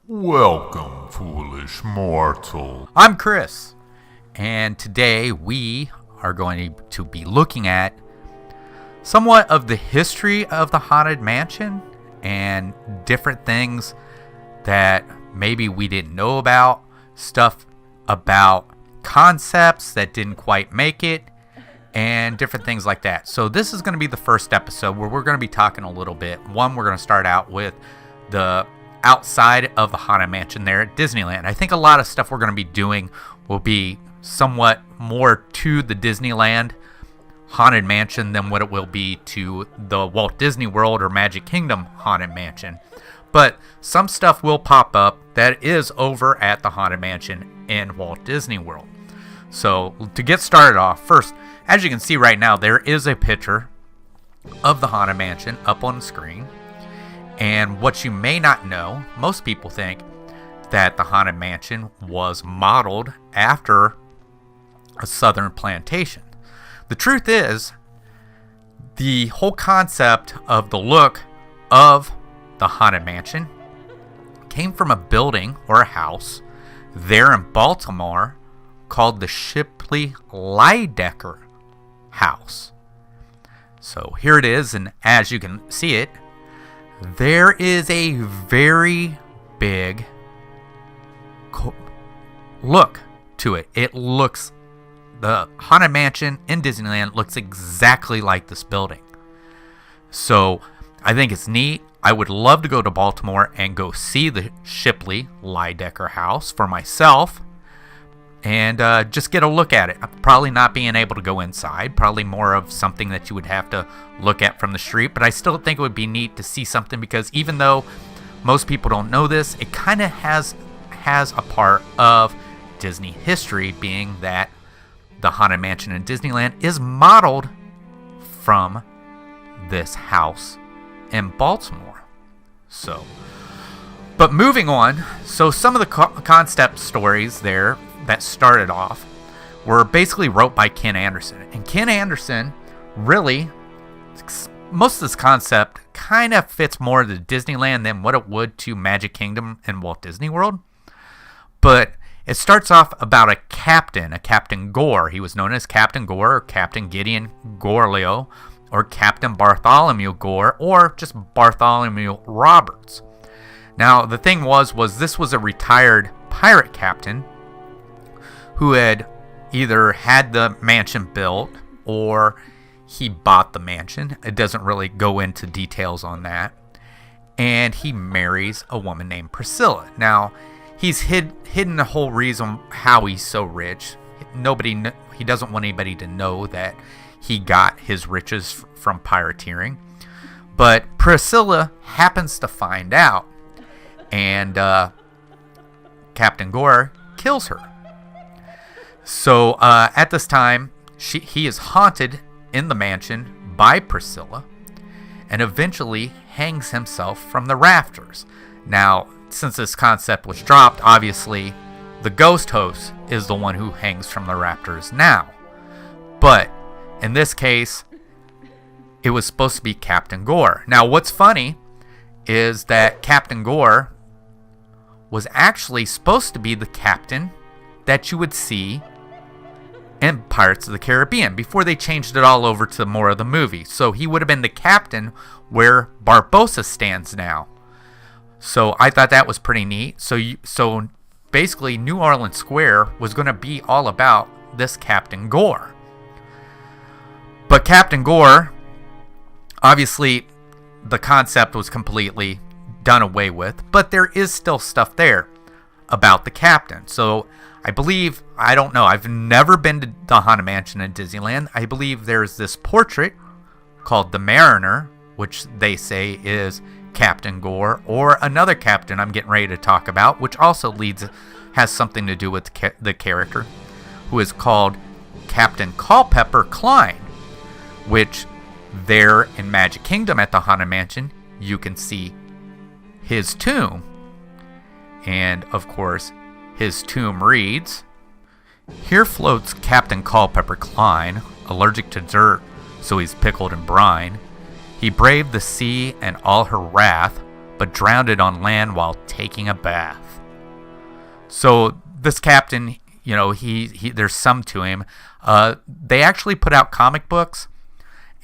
Welcome, foolish mortal. I'm Chris, and today we are going to be looking at somewhat of the history of the Haunted Mansion and different things that maybe we didn't know about, stuff about concepts that didn't quite make it, and different things like that. So this is going to be the first episode where we're going to be talking a little bit. One, we're going to start out with the outside of the Haunted Mansion there at Disneyland. I think a lot of stuff we're going to be doing will be somewhat more to the Disneyland Haunted Mansion than what it will be to the Walt Disney World or Magic Kingdom Haunted Mansion. But some stuff will pop up that is over at the Haunted Mansion in Walt Disney World. So to get started off, first, as you can see right now, there is a picture of the Haunted Mansion up on the screen. And what you may not know, most people think that the Haunted Mansion was modeled after a southern plantation. The truth is, the whole concept of the look of the Haunted Mansion came from a building or a house there in Baltimore called the Shipley-Lydecker House. So here it is, and as you can see it, there is a very big look to it. The Haunted Mansion in Disneyland looks exactly like this building. So I think it's neat. I would love to go to Baltimore and go see the Shipley-Lydecker House for myself and just get a look at it. Probably not being able to go inside, probably more of something that you would have to look at from the street, but I still think it would be neat to see something because even though most people don't know this, it kind of has a part of Disney history, being that the Haunted Mansion in Disneyland is modeled from this house in Baltimore. But moving on, so some of the concept stories there that started off were basically wrote by Ken Anderson. And Ken Anderson really, most of this concept kind of fits more to Disneyland than what it would to Magic Kingdom and Walt Disney World. But it starts off about a Captain Gore. He was known as Captain Gore or Captain Gideon Gorlio or Captain Bartholomew Gore or just Bartholomew Roberts. Now, the thing was this was a retired pirate captain who had either had the mansion built or he bought the mansion. It doesn't really go into details on that. And he marries a woman named Priscilla. Now, he's hidden the whole reason how he's so rich. He doesn't want anybody to know that he got his riches from pirateering. But Priscilla happens to find out, and Captain Gore kills her. So at this time, he is haunted in the mansion by Priscilla and eventually hangs himself from the rafters. Now, since this concept was dropped, obviously the ghost host is the one who hangs from the rafters now. But in this case, it was supposed to be Captain Gore. Now, what's funny is that Captain Gore was actually supposed to be the captain that you would see in Pirates of the Caribbean before they changed it all over to more of the movie. So he would have been the captain where Barbossa stands now. So I thought that was pretty neat. So basically New Orleans Square was going to be all about this Captain Gore. But Captain Gore, obviously the concept was completely done away with, but there is still stuff there about the captain. So I believe, I don't know, I've never been to the Haunted Mansion in Disneyland. I believe there's this portrait called the Mariner, which they say is Captain Gore, or another captain I'm getting ready to talk about, which also has something to do with the character, who is called Captain Culpepper Klein, which there in Magic Kingdom at the Haunted Mansion, you can see his tomb. And of course, his tomb reads, "Here floats Captain Culpepper Klein, allergic to dirt, so he's pickled in brine. He braved the sea and all her wrath, but drowned it on land while taking a bath. So this captain, you know, he there's some to him. They actually put out comic books,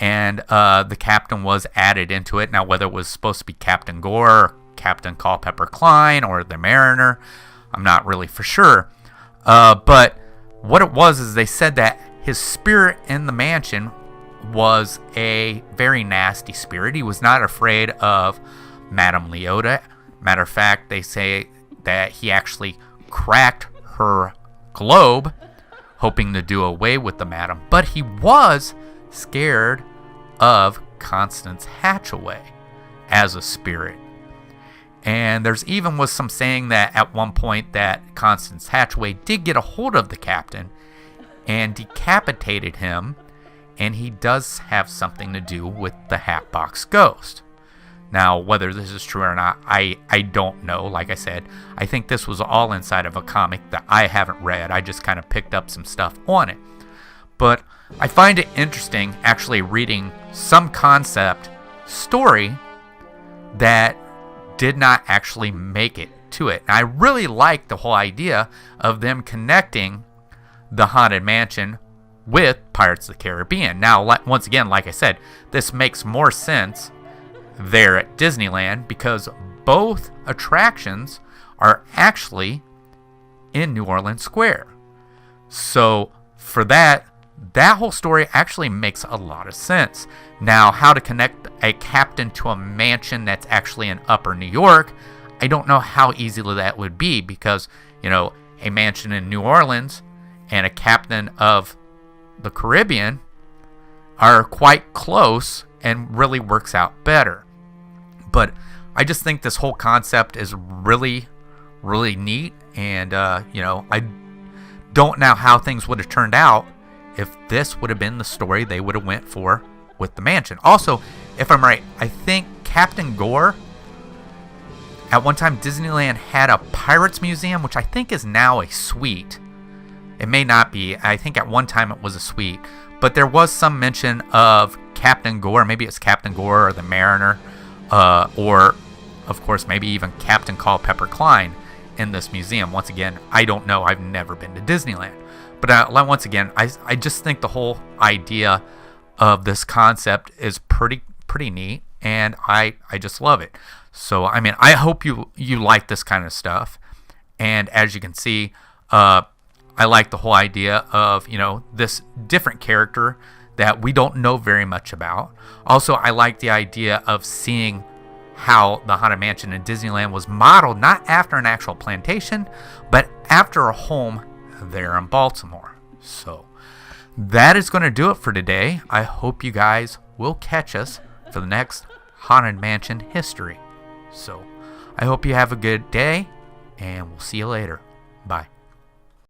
and the captain was added into it. Now, whether it was supposed to be Captain Gore, or Captain Culpepper Klein, or the Mariner, I'm not really for sure. But what it was is they said that his spirit in the mansion was a very nasty spirit. He was not afraid of Madame Leota. Matter of fact, they say that he actually cracked her globe, hoping to do away with the madam. But he was scared of Constance Hatchaway as a spirit. And there's even was some saying that at one point that Constance Hatchaway did get a hold of the captain and decapitated him, and he does have something to do with the Hatbox Ghost. Now, whether this is true or not, I don't know. Like I said, I think this was all inside of a comic that I haven't read. I just kind of picked up some stuff on it. But I find it interesting actually reading some concept story that did not actually make it to it. And I really like the whole idea of them connecting the Haunted Mansion with Pirates of the Caribbean. Now, once again, like I said, this makes more sense there at Disneyland because both attractions are actually in New Orleans Square. So for that whole story actually makes a lot of sense. Now, how to connect a captain to a mansion that's actually in Upper New York, I don't know how easily that would be because, you know, a mansion in New Orleans and a captain of the Caribbean are quite close and really works out better. But I just think this whole concept is really, really neat. And, you know, I don't know how things would have turned out if this would have been the story they would have went for with the mansion. Also, if I'm right, I think Captain Gore, at one time Disneyland had a Pirates Museum, which I think is now a suite. It may not be. I think at one time it was a suite. But there was some mention of Captain Gore. Maybe it's Captain Gore or the Mariner. Or, of course, maybe even Captain Culpepper Klein in this museum. Once again, I don't know. I've never been to Disneyland. But once again, I just think the whole idea of this concept is pretty neat. And I just love it. So, I mean, I hope you like this kind of stuff. And as you can see, I like the whole idea of, you know, this different character that we don't know very much about. Also, I like the idea of seeing how the Haunted Mansion in Disneyland was modeled not after an actual plantation, but after a home there in Baltimore. So that is going to do it for today. I hope you guys will catch us for the next Haunted Mansion history. So I hope you have a good day, and we'll see you later. Bye.